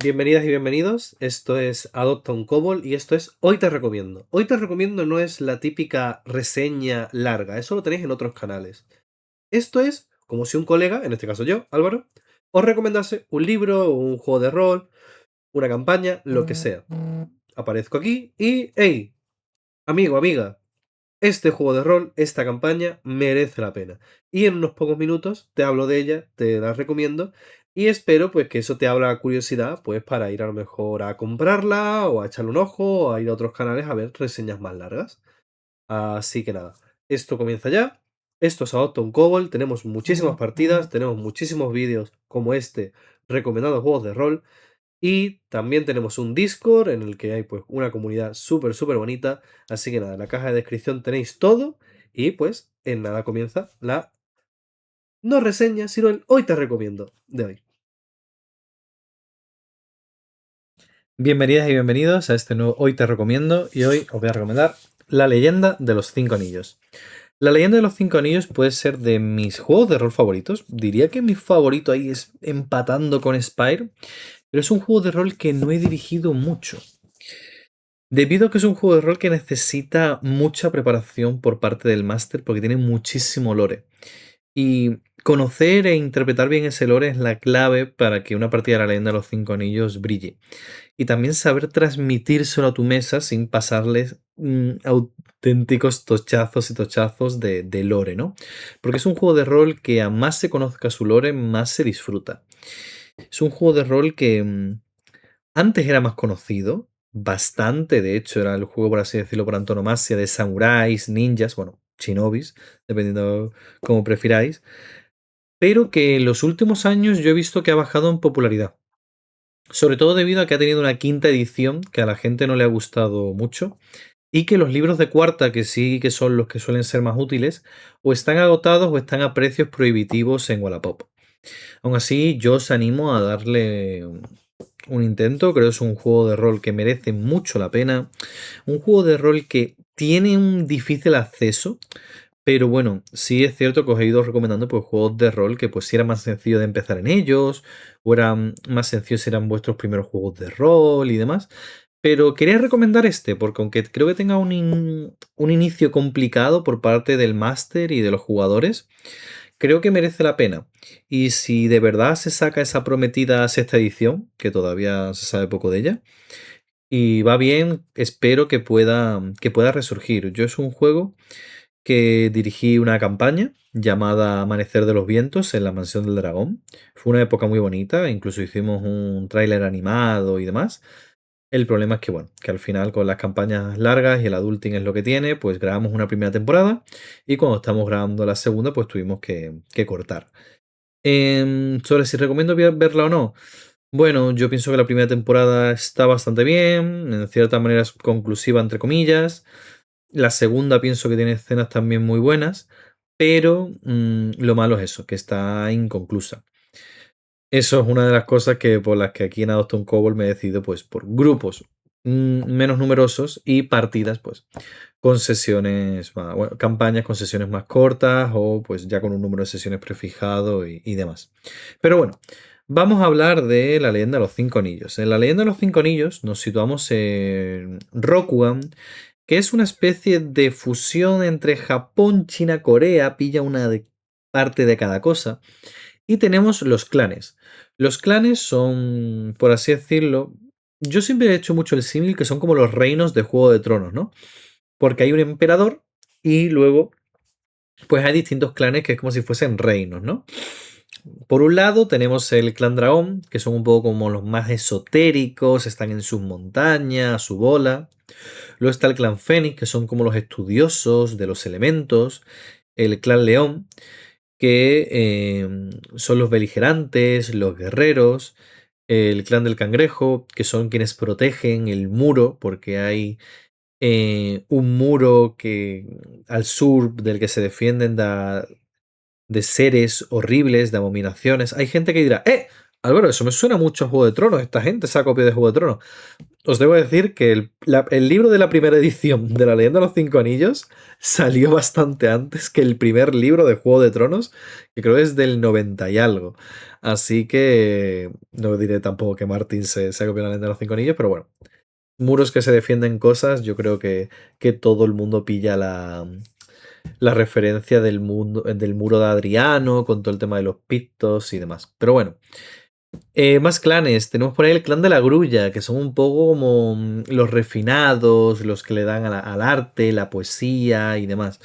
Bienvenidas y bienvenidos, esto es Adopta un Kobold y esto es Hoy te recomiendo. Hoy te recomiendo no es la típica reseña larga, eso lo tenéis en otros canales. Esto es como si un colega, en este caso yo, Álvaro, os recomendase un libro, un juego de rol, una campaña, lo que sea. Aparezco aquí y, hey, amigo, amiga, este juego de rol, esta campaña, merece la pena. Y en unos pocos minutos te hablo de ella, te la recomiendo y espero pues que eso te abra curiosidad pues para ir a lo mejor a comprarla o a echarle un ojo o a ir a otros canales a ver reseñas más largas. Así que nada, esto comienza ya. Esto es Adopta un Kobold, tenemos muchísimas partidas, tenemos muchísimos vídeos como este recomendados juegos de rol y también tenemos un Discord en el que hay pues una comunidad súper bonita. Así que nada, en la caja de descripción tenéis todo. Y pues en nada comienza la no reseña, sino el hoy te recomiendo de hoy. Bienvenidas y bienvenidos a este nuevo Hoy te recomiendo. Y hoy os voy a recomendar La leyenda de los cinco anillos. La leyenda de los cinco anillos puede ser de mis juegos de rol favoritos. Diría que mi favorito ahí es empatando con Spire. Pero es un juego de rol que no he dirigido mucho. Debido a que es un juego de rol que necesita mucha preparación por parte del máster porque tiene muchísimo lore. Y conocer e interpretar bien ese lore es la clave para que una partida de la leyenda de los cinco anillos brille. Y también saber transmitírselo a tu mesa sin pasarles auténticos tochazos y tochazos de lore, ¿no? Porque es un juego de rol que a más se conozca su lore, más se disfruta. Es un juego de rol que antes era más conocido, bastante, de hecho, era el juego, por así decirlo, por antonomasia de samuráis, ninjas, bueno, shinobis, dependiendo cómo prefiráis, pero que en los últimos años yo he visto que ha bajado en popularidad. Sobre todo debido a que ha tenido una quinta edición que a la gente no le ha gustado mucho y que los libros de cuarta, que sí que son los que suelen ser más útiles, o están agotados o están a precios prohibitivos en Wallapop. Aún así, yo os animo a darle un intento. Creo que es un juego de rol que merece mucho la pena. Un juego de rol que tiene un difícil acceso. Pero bueno, sí es cierto que os he ido recomendando pues, juegos de rol que pues si era más sencillo de empezar en ellos, o eran más sencillos si eran vuestros primeros juegos de rol y demás. Pero quería recomendar este, porque aunque creo que tenga un inicio complicado por parte del máster y de los jugadores, creo que merece la pena. Y si de verdad se saca esa prometida sexta edición, que todavía se sabe poco de ella, y va bien, espero que pueda resurgir. Yo es un juego que dirigí una campaña llamada Amanecer de los Vientos en la Mansión del Dragón. Fue una época muy bonita, incluso hicimos un tráiler animado y demás. El problema es que, bueno, que al final con las campañas largas y el adulting es lo que tiene, pues grabamos una primera temporada y cuando estamos grabando la segunda, pues tuvimos que cortar. Sobre si recomiendo verla o no. Bueno, yo pienso que la primera temporada está bastante bien, en cierta manera es conclusiva, entre comillas. La segunda pienso que tiene escenas también muy buenas, pero lo malo es eso, que está inconclusa. Eso es una de las cosas que por las que aquí en Adopta un Kobold me he decidido, pues, por grupos menos numerosos y partidas, pues, con sesiones, bueno, campañas con sesiones más cortas o pues ya con un número de sesiones prefijado y demás. Pero bueno, vamos a hablar de la leyenda de los cinco anillos. En la leyenda de los cinco anillos nos situamos en Rokugan, que es una especie de fusión entre Japón, China, Corea, pilla parte de cada cosa. Y tenemos los clanes. Los clanes son, por así decirlo, yo siempre he hecho mucho el símil que son como los reinos de Juego de Tronos, ¿no? Porque hay un emperador y luego pues hay distintos clanes que es como si fuesen reinos, ¿no? Por un lado tenemos el clan dragón, que son un poco como los más esotéricos, están en sus montañas, a su bola. Luego está el clan fénix, que son como los estudiosos de los elementos. El clan león, que son los beligerantes, los guerreros. El clan del cangrejo, que son quienes protegen el muro, porque hay un muro que al sur del que se defienden de seres horribles, de abominaciones. Hay gente que dirá, ¡eh! Álvaro, eso me suena mucho a Juego de Tronos. Esta gente se ha copiado de Juego de Tronos. Os debo decir que el libro de la primera edición de La Leyenda de los Cinco Anillos salió bastante antes que el primer libro de Juego de Tronos, que creo es del 90 y algo. Así que no diré tampoco que Martin se ha copiado La Leyenda de los Cinco Anillos, pero bueno, muros que se defienden cosas, yo creo que todo el mundo pilla la referencia del muro de Adriano, con todo el tema de los pictos y demás. Pero bueno. Más clanes. Tenemos por ahí el clan de la grulla, que son un poco como los refinados, los que le dan al arte, la poesía y demás.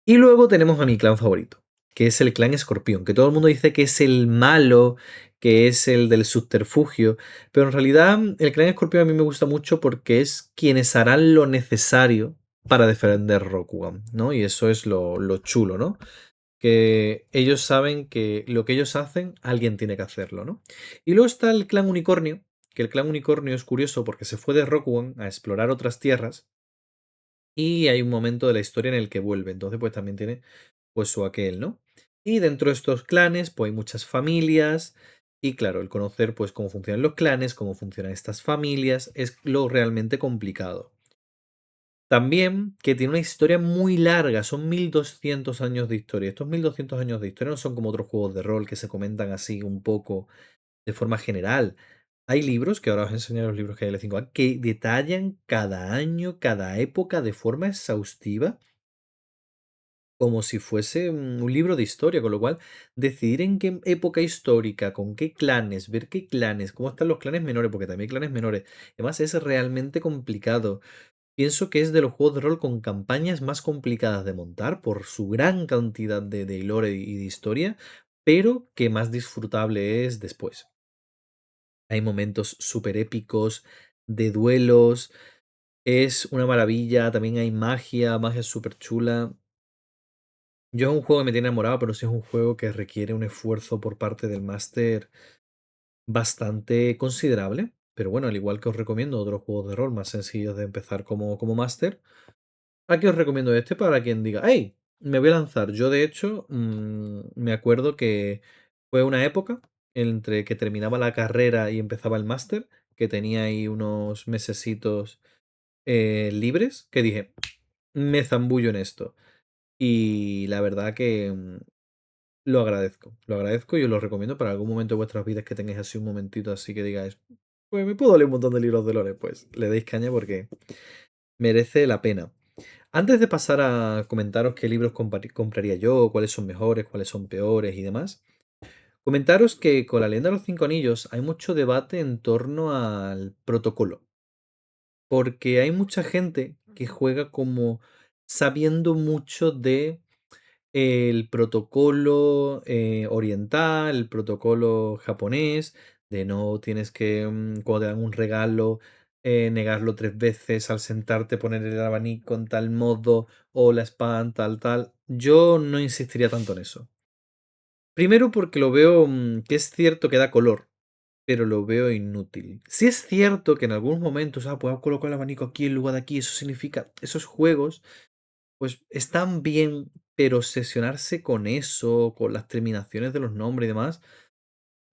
Y luego tenemos a mi clan favorito, que es el clan escorpión, que todo el mundo dice que es el malo, que es el del subterfugio, pero en realidad el clan escorpión a mí me gusta mucho porque es quienes harán lo necesario para defender Rokugan, ¿no? Y eso es lo chulo, ¿no? Que ellos saben que lo que ellos hacen, alguien tiene que hacerlo, ¿no? Y luego está el clan unicornio, que el clan unicornio es curioso porque se fue de Rokugan a explorar otras tierras y hay un momento de la historia en el que vuelve, entonces pues también tiene pues su aquel, ¿no? Y dentro de estos clanes pues hay muchas familias y claro, el conocer pues cómo funcionan los clanes, cómo funcionan estas familias es lo realmente complicado. También que tiene una historia muy larga, son 1200 años de historia. Estos 1200 años de historia no son como otros juegos de rol que se comentan así un poco de forma general. Hay libros, que ahora os enseñaré los libros que hay en L5A, que detallan cada año, cada época de forma exhaustiva, como si fuese un libro de historia, con lo cual decidir en qué época histórica, con qué clanes, ver qué clanes, cómo están los clanes menores, porque también hay clanes menores. Además, es realmente complicado. Pienso que es de los juegos de rol con campañas más complicadas de montar por su gran cantidad de lore y de historia, pero que más disfrutable es después. Hay momentos súper épicos, de duelos, es una maravilla, también hay magia, magia súper chula. Yo es un juego que me tiene enamorado, pero sí es un juego que requiere un esfuerzo por parte del máster bastante considerable. Pero bueno, al igual que os recomiendo otros juegos de rol más sencillos de empezar como máster, aquí os recomiendo este para quien diga, hey, me voy a lanzar. Yo, de hecho, me acuerdo que fue una época entre que terminaba la carrera y empezaba el máster, que tenía ahí unos mesecitos libres, que dije, me zambullo en esto. Y la verdad que lo agradezco y os lo recomiendo para algún momento de vuestras vidas que tengáis así un momentito así que digáis, pues me puedo leer un montón de libros de lore, pues le deis caña porque merece la pena. Antes de pasar a comentaros qué libros compraría yo, cuáles son mejores, cuáles son peores y demás, comentaros que con la leyenda de los cinco anillos hay mucho debate en torno al protocolo, porque hay mucha gente que juega como sabiendo mucho de el protocolo oriental, el protocolo japonés, de no tienes que, cuando te dan un regalo, negarlo tres veces al sentarte, poner el abanico en tal modo o la espada en tal, tal. Yo no insistiría tanto en eso. Primero porque lo veo que es cierto que da color, pero lo veo inútil. Si es cierto que en algunos momentos, puedo colocar el abanico aquí en lugar de aquí, eso significa, esos juegos pues están bien, pero obsesionarse con eso, con las terminaciones de los nombres y demás,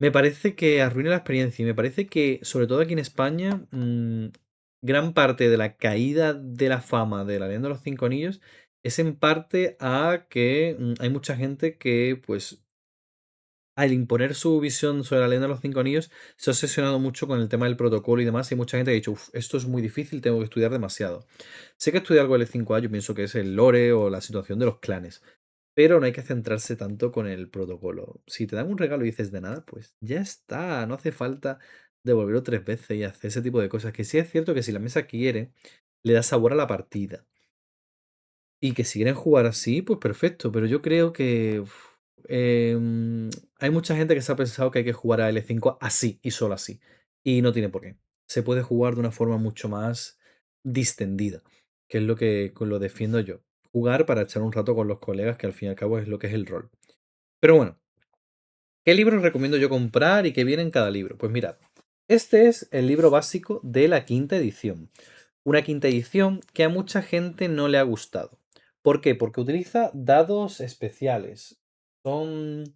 me parece que arruina la experiencia. Y me parece que, sobre todo aquí en España, gran parte de la caída de la fama de la Leyenda de los Cinco Anillos es en parte a que hay mucha gente que, pues, al imponer su visión sobre la Leyenda de los Cinco Anillos, se ha obsesionado mucho con el tema del protocolo y demás. Y hay mucha gente que ha dicho, uff, esto es muy difícil, tengo que estudiar demasiado. Sé que estudiar algo del L5A, yo pienso que es el lore o la situación de los clanes. Pero no hay que centrarse tanto con el protocolo. Si te dan un regalo y dices de nada, pues ya está. No hace falta devolverlo tres veces y hacer ese tipo de cosas. Que sí es cierto que si la mesa quiere, le da sabor a la partida. Y que si quieren jugar así, pues perfecto. Pero yo creo que hay mucha gente que se ha pensado que hay que jugar a L5 así y solo así. Y no tiene por qué. Se puede jugar de una forma mucho más distendida, que es lo que lo defiendo yo. Jugar para echar un rato con los colegas, que al fin y al cabo es lo que es el rol. Pero bueno, ¿qué libros recomiendo yo comprar y qué viene en cada libro? Pues mirad, este es el libro básico de la quinta edición. Una quinta edición que a mucha gente no le ha gustado. ¿Por qué? Porque utiliza dados especiales. Son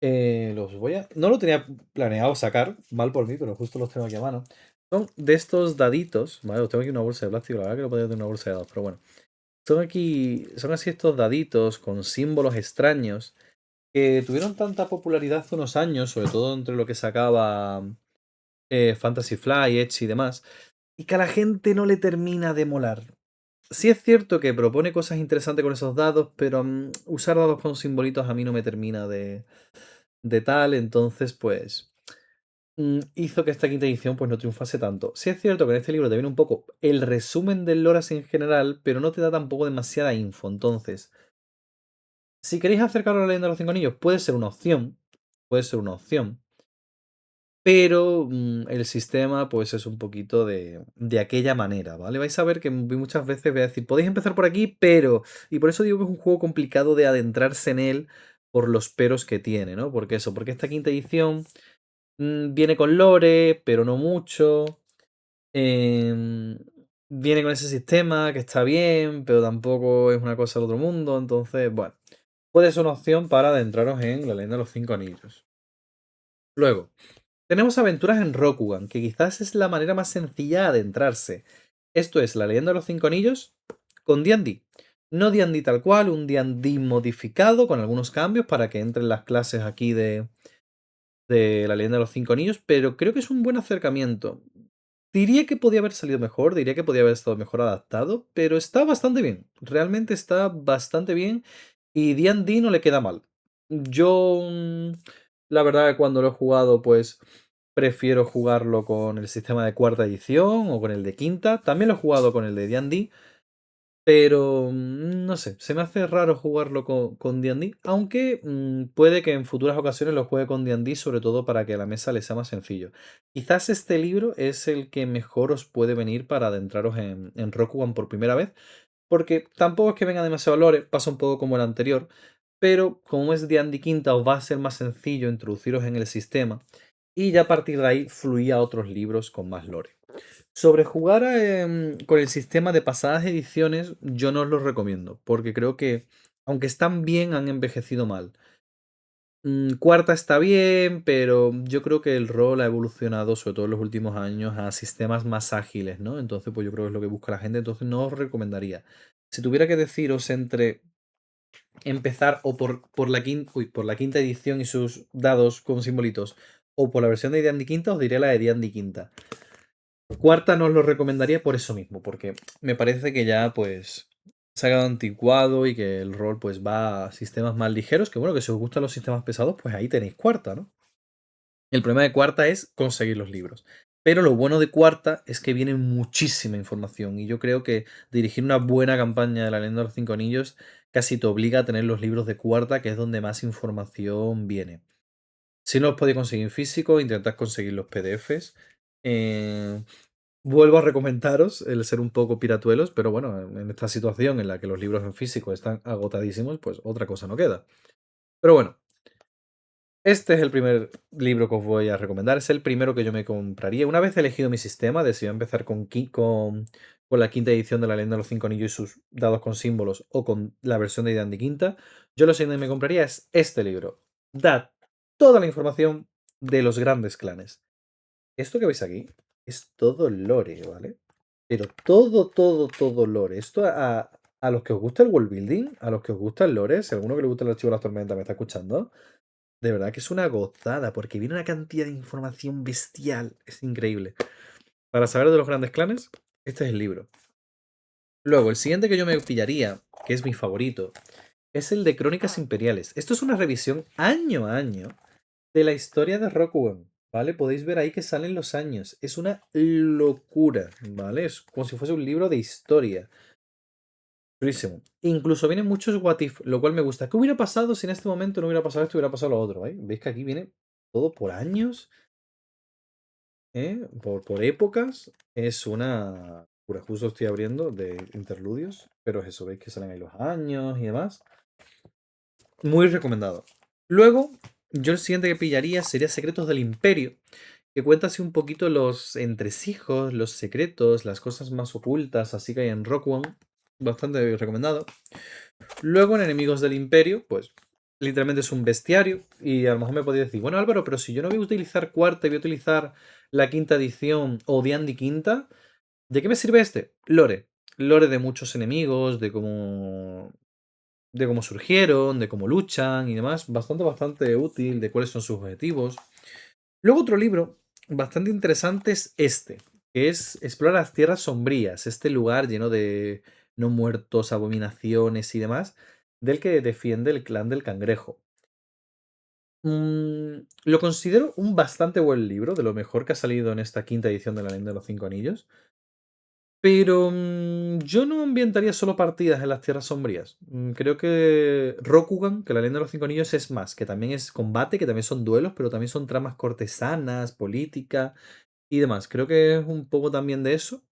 Los voy a. No lo tenía planeado sacar, mal por mí, pero justo los tengo aquí a mano. Son de estos daditos, ¿vale? Los tengo aquí en una bolsa de plástico, la verdad que no podía tener una bolsa de dados, pero bueno. Son así estos daditos con símbolos extraños que tuvieron tanta popularidad hace unos años, sobre todo entre lo que sacaba Fantasy Fly, Edge y demás, y que a la gente no le termina de molar. Sí es cierto que propone cosas interesantes con esos dados, pero usar dados con simbolitos a mí no me termina de tal, entonces pues hizo que esta quinta edición pues no triunfase tanto. Sí es cierto que en este libro te viene un poco el resumen del lore así en general, pero no te da tampoco demasiada info, entonces si queréis acercaros a la leyenda de los cinco anillos puede ser una opción, pero el sistema pues es un poquito de aquella manera, ¿vale? Vais a ver que muchas veces voy a decir, podéis empezar por aquí, pero... Y por eso digo que es un juego complicado de adentrarse en él por los peros que tiene, ¿no? Porque eso, porque esta quinta edición viene con lore, pero no mucho. em, Viene con ese sistema que está bien, pero tampoco es una cosa del otro mundo. Entonces, bueno, puede ser una opción para adentraros en la leyenda de los cinco anillos. Luego, tenemos aventuras en Rokugan, que quizás es la manera más sencilla de adentrarse. Esto es la leyenda de los cinco anillos con D&D. No D&D tal cual, un D&D modificado con algunos cambios para que entren las clases aquí de la leyenda de los cinco anillos, pero creo que es un buen acercamiento. Diría que podía haber salido mejor, diría que podía haber estado mejor adaptado, pero está bastante bien. Realmente está bastante bien y D&D no le queda mal. Yo, la verdad, que cuando lo he jugado, pues prefiero jugarlo con el sistema de cuarta edición o con el de quinta. También lo he jugado con el de D&D, pero no sé, se me hace raro jugarlo con D&D, aunque puede que en futuras ocasiones lo juegue con D&D, sobre todo para que a la mesa le sea más sencillo. Quizás este libro es el que mejor os puede venir para adentraros en Rokugan por primera vez, porque tampoco es que venga demasiado lore, pasa un poco como el anterior, pero como es D&D quinta os va a ser más sencillo introduciros en el sistema y ya a partir de ahí fluía a otros libros con más lore. Sobre jugar con el sistema de pasadas ediciones, yo no os lo recomiendo, porque creo que, aunque están bien, han envejecido mal. Cuarta está bien, pero yo creo que el rol ha evolucionado, sobre todo en los últimos años, a sistemas más ágiles, ¿no? Entonces, pues yo creo que es lo que busca la gente, entonces no os recomendaría. Si tuviera que deciros entre empezar o por la quinta edición y sus dados con simbolitos, o por la versión de D&D quinta, os diré la de D&D quinta. Cuarta no os lo recomendaría por eso mismo, porque me parece que ya pues se ha quedado anticuado y que el rol pues va a sistemas más ligeros, que bueno, que si os gustan los sistemas pesados, pues ahí tenéis cuarta, ¿no? El problema de cuarta es conseguir los libros. Pero lo bueno de cuarta es que viene muchísima información y yo creo que dirigir una buena campaña de la leyenda de los cinco anillos casi te obliga a tener los libros de cuarta, que es donde más información viene. Si no los podéis conseguir en físico, intentad conseguir los PDFs. Eh, Vuelvo a recomendaros el ser un poco piratuelos, pero bueno, en esta situación en la que los libros en físico están agotadísimos, pues otra cosa no queda. Pero bueno, este es el primer libro que os voy a recomendar. Es el primero que yo me compraría. Una vez elegido mi sistema, de si voy a empezar con la quinta edición de la Leyenda de los Cinco Anillos y sus dados con símbolos o con la versión de Dandy Quinta, yo lo siguiente que me compraría es este libro. Da toda la información de los grandes clanes. Esto que veis aquí es todo lore, ¿vale? Pero todo lore. Esto a los que os gusta el world building, a los que os gusta el lore, si alguno que le gusta el archivo de las tormentas me está escuchando, de verdad que es una gozada, porque viene una cantidad de información bestial. Es increíble. Para saber de los grandes clanes, este es el libro. Luego, el siguiente que yo me pillaría, que es mi favorito, es el de Crónicas Imperiales. Esto es una revisión año a año de la historia de Rokugan, ¿vale? Podéis ver ahí que salen los años. Es una locura, ¿vale? Es como si fuese un libro de historia. Durísimo. Incluso vienen muchos what if, lo cual me gusta. ¿Qué hubiera pasado si en este momento no hubiera pasado esto, hubiera pasado lo otro? ¿Veis que aquí viene todo por años? Por épocas. Es una locura. Justo estoy abriendo de interludios, pero es eso, veis que salen ahí los años y demás. Muy recomendado. Luego, yo el siguiente que pillaría sería Secretos del Imperio, que cuenta así un poquito los entresijos, los secretos, las cosas más ocultas, así que hay en Rock One. Bastante recomendado. Luego en Enemigos del Imperio, pues literalmente es un bestiario. Y a lo mejor me podéis decir, bueno, Álvaro, pero si yo no voy a utilizar cuarta y voy a utilizar la quinta edición o D&D quinta, ¿de qué me sirve este? Lore. Lore de muchos enemigos, de cómo surgieron, de cómo luchan y demás. Bastante, bastante útil, de cuáles son sus objetivos. Luego otro libro bastante interesante es este, que es Explora las Tierras Sombrías, este lugar lleno de no muertos, abominaciones y demás, del que defiende el clan del cangrejo. Lo considero un bastante buen libro, de lo mejor que ha salido en esta quinta edición de La Leyenda de los Cinco Anillos. Pero yo no ambientaría solo partidas en las Tierras Sombrías. Creo que Rokugan, que la Leyenda de los Cinco Anillos es más, que también es combate, que también son duelos, pero también son tramas cortesanas, política y demás. Creo que es un poco también de eso.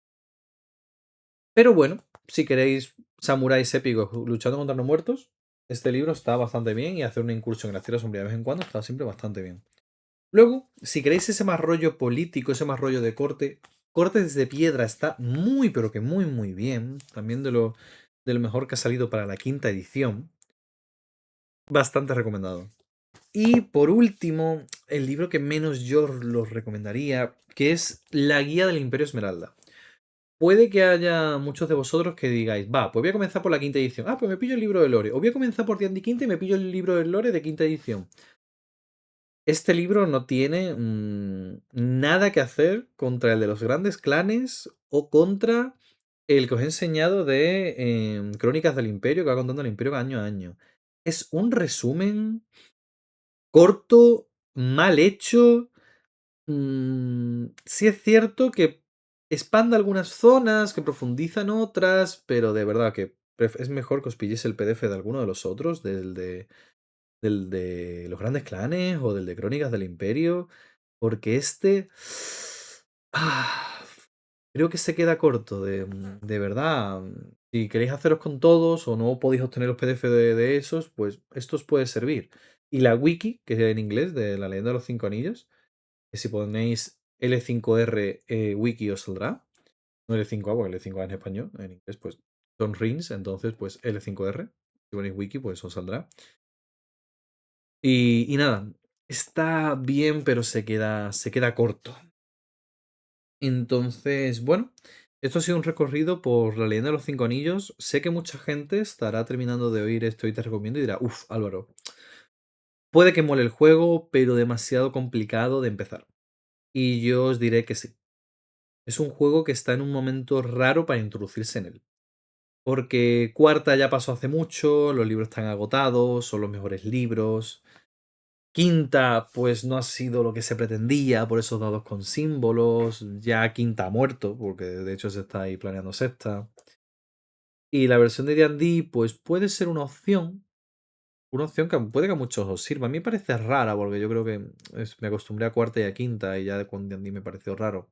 Pero bueno, si queréis samuráis épicos luchando contra los muertos, este libro está bastante bien y hacer una incursión en las Tierras Sombrías de vez en cuando está siempre bastante bien. Luego, si queréis ese más rollo político, ese más rollo de corte, Cortes de Piedra está muy, pero que muy, muy bien. También de lo mejor que ha salido para la quinta edición. Bastante recomendado. Y por último, el libro que menos yo los recomendaría, que es La Guía del Imperio Esmeralda. Puede que haya muchos de vosotros que digáis, va, pues voy a comenzar por la quinta edición. Ah, pues me pillo el libro de Lore. O voy a comenzar por D&D quinta y me pillo el libro de Lore de quinta edición. Este libro no tiene nada que hacer contra el de los grandes clanes o contra el que os he enseñado de Crónicas del Imperio, que va contando el Imperio año a año. Es un resumen corto, mal hecho. Sí es cierto que expande algunas zonas, que profundiza en otras, pero de verdad que es mejor que os pilléis el PDF de alguno de los otros, del de los grandes clanes o del de Crónicas del Imperio, porque este ah, creo que se queda corto, de verdad. Si queréis haceros con todos o no podéis obtener los PDF de esos, pues esto os puede servir. Y la wiki, que es en inglés, de la Leyenda de los Cinco Anillos, que si ponéis L5R wiki os saldrá. No L5A, porque L5A en español, en inglés pues son rings, entonces pues L5R. Si ponéis wiki, pues os saldrá. Y nada, está bien, pero se queda corto. Entonces, bueno, esto ha sido un recorrido por la leyenda de los cinco anillos. Sé que mucha gente estará terminando de oír esto y te recomiendo y dirá, uff, Álvaro, puede que mole el juego, pero demasiado complicado de empezar. Y yo os diré que sí. Es un juego que está en un momento raro para introducirse en él. Porque cuarta ya pasó hace mucho, los libros están agotados, son los mejores libros. Quinta, pues no ha sido lo que se pretendía por esos dados con símbolos. Ya quinta ha muerto, porque de hecho se está ahí planeando sexta. Y la versión de D&D, pues puede ser una opción. Una opción que puede que a muchos os sirva. A mí me parece rara, porque yo creo que me acostumbré a cuarta y a quinta, y ya con D&D me pareció raro.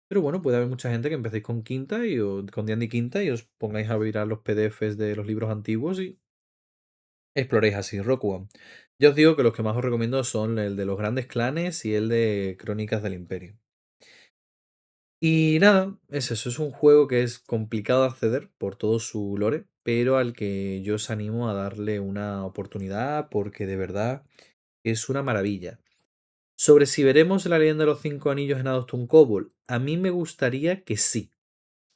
Pero bueno, puede haber mucha gente que empecéis con quinta y con D&D quinta y os pongáis a mirar los PDFs de los libros antiguos y exploréis así Rokugan. Yo os digo que los que más os recomiendo son el de los grandes clanes y el de Crónicas del Imperio. Y nada, es eso, es un juego que es complicado de acceder por todo su lore, pero al que yo os animo a darle una oportunidad porque de verdad es una maravilla. Sobre si veremos la leyenda de los cinco anillos en Adoptun Kobold, a mí me gustaría que sí.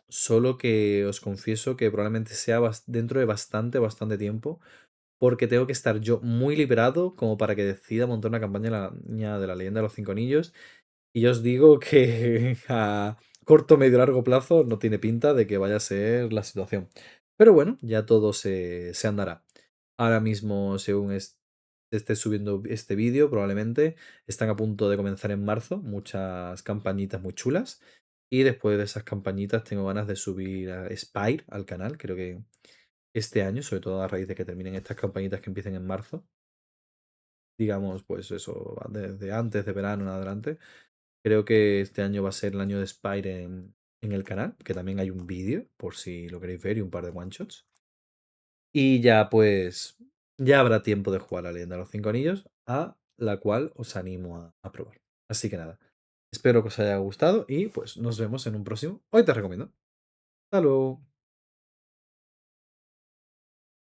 Solo que os confieso que probablemente sea dentro de bastante, bastante tiempo porque tengo que estar yo muy liberado como para que decida montar una campaña de la leyenda de los cinco anillos. Y yo os digo que a corto, medio, largo plazo no tiene pinta de que vaya a ser la situación. Pero bueno, ya todo se andará. Ahora mismo, según esté subiendo este vídeo, probablemente están a punto de comenzar en marzo muchas campañitas muy chulas. Y después de esas campañitas tengo ganas de subir a Spire al canal. Creo que este año, sobre todo a raíz de que terminen estas campañitas que empiecen en marzo, digamos, pues eso, desde antes de verano en adelante, creo que este año va a ser el año de Spire en el canal, que también hay un vídeo, por si lo queréis ver, y un par de one shots. Y ya pues, ya habrá tiempo de jugar a la Leyenda de los Cinco Anillos, a la cual os animo a probar. Así que nada, espero que os haya gustado y pues nos vemos en un próximo. Hoy te recomiendo. Hasta luego.